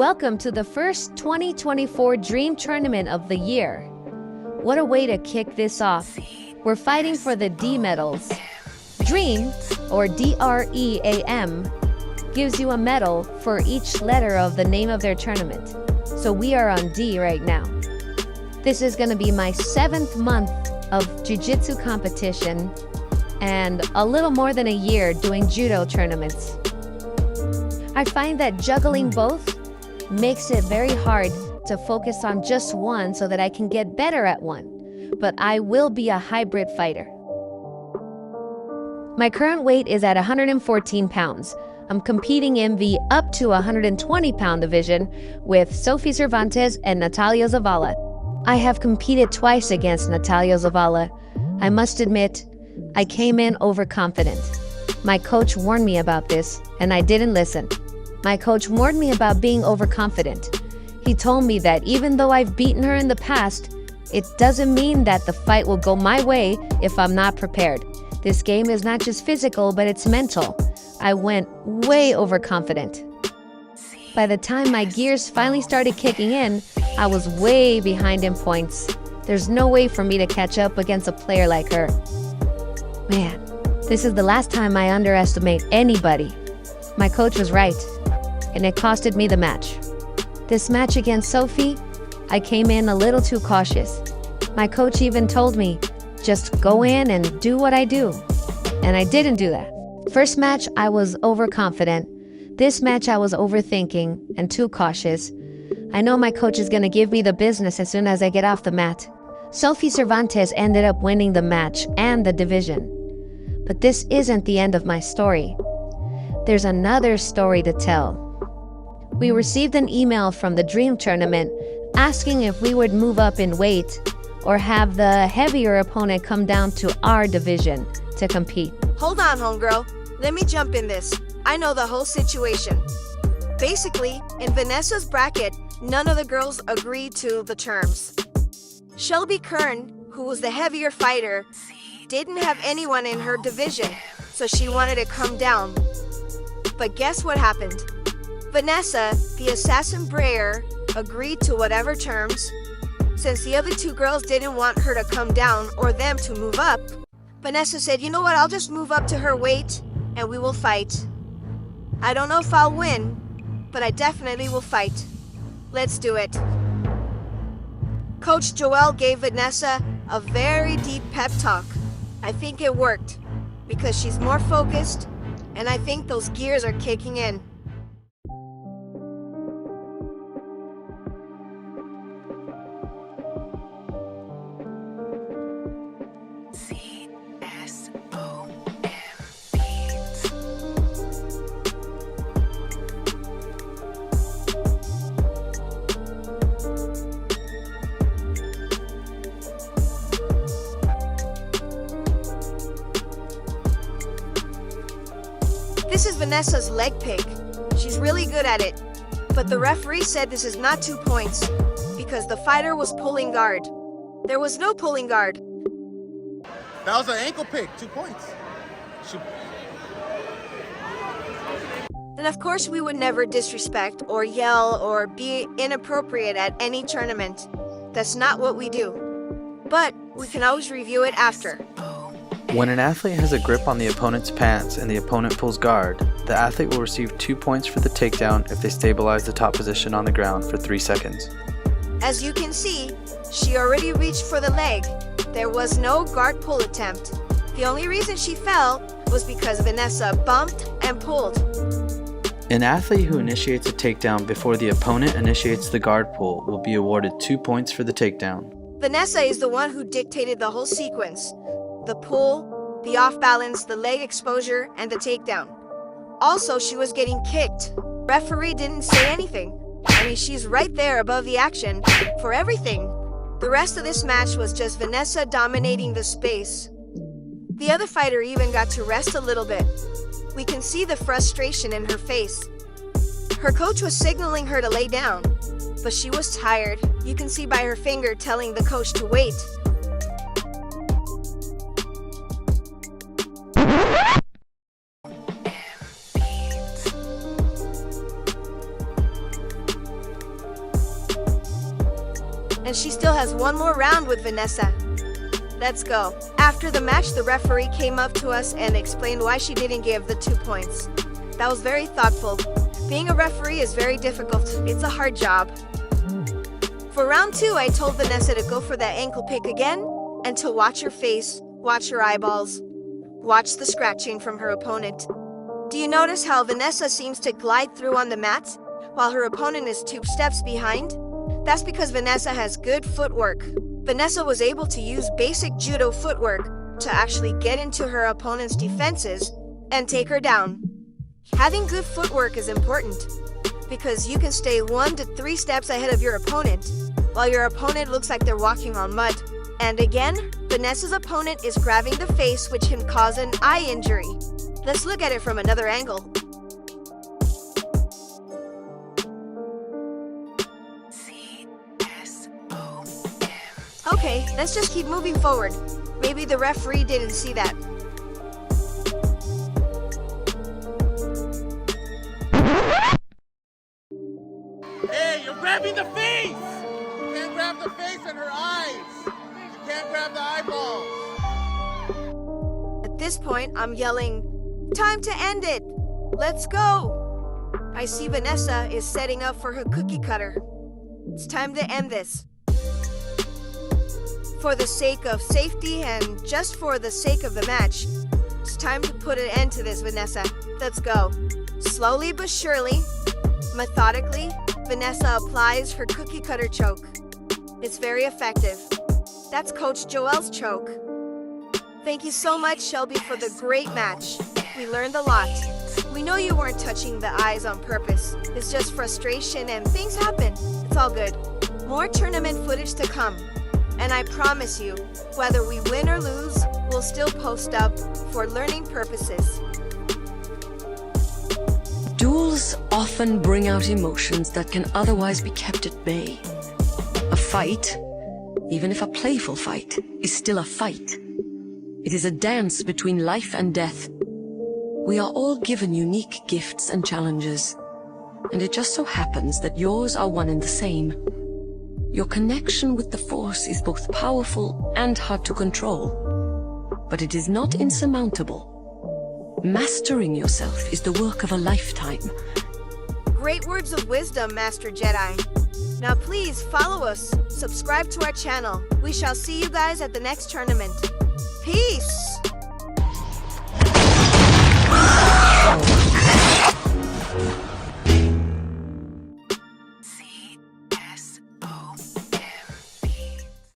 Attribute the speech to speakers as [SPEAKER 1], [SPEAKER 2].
[SPEAKER 1] Welcome to the first 2024 Dream Tournament of the year. What a way to kick this off. We're fighting for the D medals. Dream, or DREAM, gives you a medal for each letter of the name of their tournament. So we are on D right now. This is going to be my 7th month of Jiu Jitsu competition and a little more than a year doing judo tournaments. I find that juggling both makes it very hard to focus on just one so that I can get better at one, but I will be a hybrid fighter. My current weight is at 114 pounds. I'm competing in the up to 120 pound division with Sophie Cervantes and Natalia Zavala. I have competed twice against Natalia Zavala. I must admit, I came in overconfident. My coach warned me about this, and I didn't listen. My coach warned me about being overconfident. He told me that even though I've beaten her in the past, it doesn't mean that the fight will go my way if I'm not prepared. This game is not just physical, but it's mental. I went way overconfident. By the time my gears finally started kicking in, I was way behind in points. There's no way for me to catch up against a player like her. Man, this is the last time I underestimate anybody. My coach was right, and it costed me the match. This match against Sophie, I came in a little too cautious. My coach even told me, just go in and do what I do. And I didn't do that. First match, I was overconfident. This match, I was overthinking and too cautious. I know my coach is going to give me the business as soon as I get off the mat. Sophie Cervantes ended up winning the match and the division. But this isn't the end of my story. There's another story to tell. We received an email from the Dream Tournament asking if we would move up in weight or have the heavier opponent come down to our division to compete.
[SPEAKER 2] Hold on, homegirl. Let me jump in this. I know the whole situation. Basically, in VANESSA's bracket, none of the girls agreed to the terms. SHELBY KERNS, who was the heavier fighter, didn't have anyone in her division, so she wanted to come down. But guess what happened? VANESSA, the assassin brayer, agreed to whatever terms. Since the other two girls didn't want her to come down or them to move up, VANESSA said, you know what, I'll just move up to her weight and we will fight. I don't know if I'll win, but I definitely will fight. Let's do it. Coach Joel gave VANESSA a very deep pep talk. I think it worked because she's more focused and I think those gears are kicking in. This is VANESSA's leg pick. She's really good at it. But the referee said this is not 2 points because the fighter was pulling guard. There was no pulling guard.
[SPEAKER 3] That was an ankle pick, 2 points.
[SPEAKER 2] And of course we would never disrespect or yell or be inappropriate at any tournament. That's not what we do. But we can always review it after.
[SPEAKER 4] When an athlete has a grip on the opponent's pants and the opponent pulls guard, the athlete will receive 2 points for the takedown if they stabilize the top position on the ground for 3 seconds.
[SPEAKER 2] As you can see, she already reached for the leg. There was no guard pull attempt. The only reason she fell was because VANESSA bumped and pulled.
[SPEAKER 4] An athlete who initiates a takedown before the opponent initiates the guard pull will be awarded 2 points for the takedown.
[SPEAKER 2] VANESSA is the one who dictated the whole sequence. The pull, the off balance, the leg exposure, and the takedown. Also, she was getting kicked. Referee didn't say anything. I mean, she's right there above the action for everything. The rest of this match was just VANESSA dominating the space. The other fighter even got to rest a little bit. We can see the frustration in her face. Her coach was signaling her to lay down, but she was tired. You can see by her finger telling the coach to wait. and she still has one more round with Vanessa. Let's go. After the match, the referee came up to us and explained why she didn't give the 2 points. That was very thoughtful. Being a referee is very difficult. It's a hard job. For round 2, I told Vanessa to go for that ankle pick again and to watch her face, watch her eyeballs, watch the scratching from her opponent. Do you notice how Vanessa seems to glide through on the mat while her opponent is 2 steps behind? That's because Vanessa has good footwork. Vanessa was able to use basic judo footwork to actually get into her opponent's defenses and take her down. Having good footwork is important because you can stay 1 to 3 steps ahead of your opponent while your opponent looks like they're walking on mud. And again, Vanessa's opponent is grabbing the face, which can cause an eye injury. Let's look at it from another angle. Okay, let's just keep moving forward. Maybe the referee didn't see that.
[SPEAKER 3] Hey, you're grabbing the face! You can't grab the face and her eyes! You can't grab the eyeballs!
[SPEAKER 2] At this point, I'm yelling, "Time to end it! Let's go!" I see Vanessa is setting up for her cookie cutter. It's time to end this. For the sake of safety and just for the sake of the match, it's time to put an end to this, Vanessa. Let's go. Slowly but surely, methodically, Vanessa applies her cookie cutter choke. It's very effective. That's Coach Joel's choke. Thank you so much, Shelby, for the great match. We learned a lot. We know you weren't touching the eyes on purpose. It's just frustration and things happen. It's all good. More tournament footage to come. And I promise you, whether we win or lose, we'll still post up for learning purposes.
[SPEAKER 5] Duels often bring out emotions that can otherwise be kept at bay. A fight, even if a playful fight, is still a fight. It is a dance between life and death. We are all given unique gifts and challenges, and it just so happens that yours are one and the same. Your connection with the Force is both powerful and hard to control, but it is not insurmountable. Mastering yourself is the work of a lifetime.
[SPEAKER 2] Great words of wisdom, Master Jedi. Now please follow us, subscribe to our channel. We shall see you guys at the next tournament.